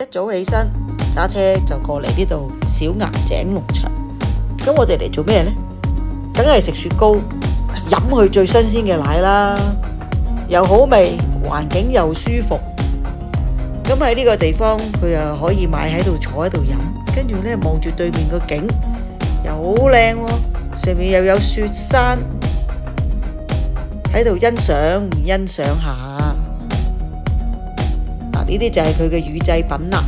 一早起身揸車就過嚟呢度小岩井農場。咁我哋嚟做咩呢？梗係食雪糕，飲佢最新鮮嘅奶啦，又好味，環境又舒服。咁喺呢個地方，佢又可以買喺度坐喺度飲，跟住呢望住對面個景，又好靚喎，上面又有雪山，喺度欣賞下。呢啲就係佢嘅乳製品啦。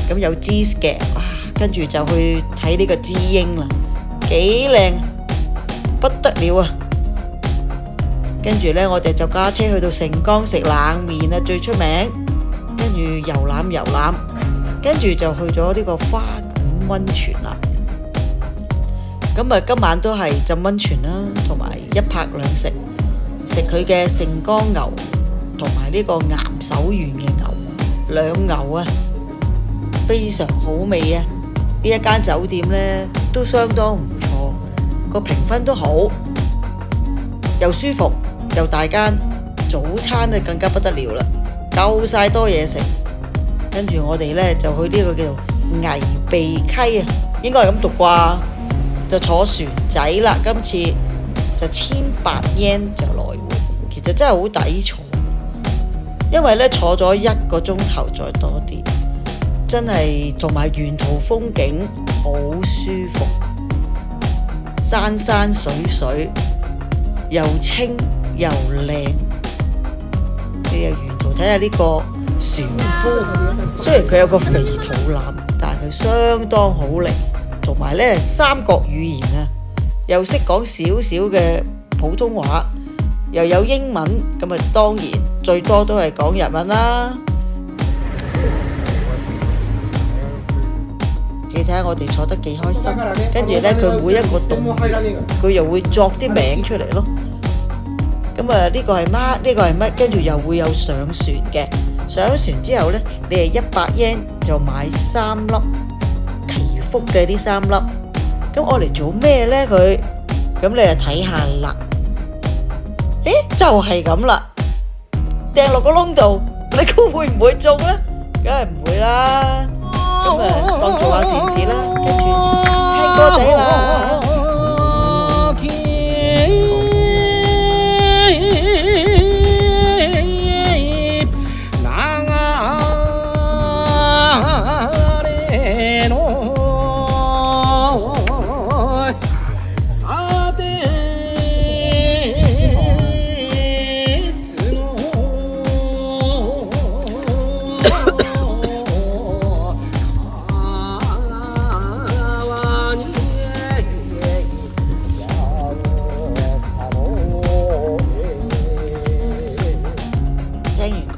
咁有芝士嘅，跟住就去睇呢個知櫻啦，幾靚不得了啊！跟住呢，我哋就駕車去到盛岡食冷麵啊，最出名。跟住遊覽，跟住就去咗呢個花卷溫泉啦。咁啊，今晚都係浸溫泉啦，同埋一拍兩食，食佢嘅盛岡牛。同埋呢個岩手縣嘅牛，兩牛啊，非常好味啊！呢一間酒店呢都相當唔錯，個評分都好，又舒服又大間，早餐就更加不得了啦，夠晒多嘢食。跟住我哋呢就去呢個叫做危鼻溪啊，應該係咁讀啩，就坐船仔啦。今次就1800 yen 就來回，其實真係好抵坐。因為咧坐咗1個鐘頭再多啲，真係同埋沿途風景好舒服，山山水水又清又靚。你又沿途睇下呢個船夫，雖然佢有個肥肚腩，但係佢相當好靈，同埋咧三國語言啊，又識講少少嘅普通話，又有英文，咁啊當然最多都係講日文啦。你睇下我哋坐得幾開心，跟住呢，佢每一個洞佢又會作啲名出嚟咯。咁啊呢個係乜？呢個係乜？跟住又會有上船嘅，上船之後呢，你係100 yen 就買3粒祈福嘅呢3粒。咁我嚟做咩呢？佢咁你就睇下啦。誒，就係咁啦，掟落個窿度，你估會唔會中呢？梗係唔會啦。咁啊，當做下善事啦，跟住聽歌仔啦。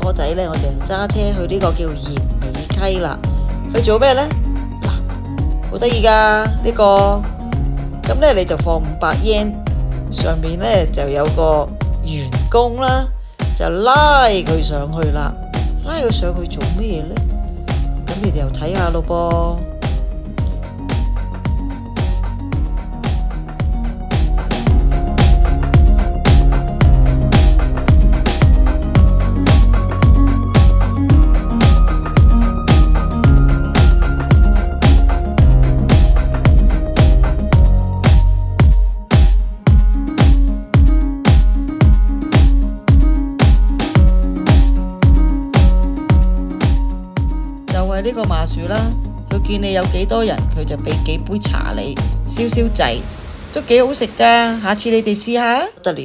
歌仔呢，我哋揸車去呢個叫鹽尾溪啦。去做咩呢？嗱，好得意噶呢個。咁呢，你就放500 yen， 上面呢就有個員工啦，就拉佢上去啦。拉佢上去做咩呢？咁你哋又睇下咯噃。呢個麻薯啦，佢見你有幾多人，佢就俾幾杯茶你，消消滯，都幾好食噶。下次你哋試下，得了。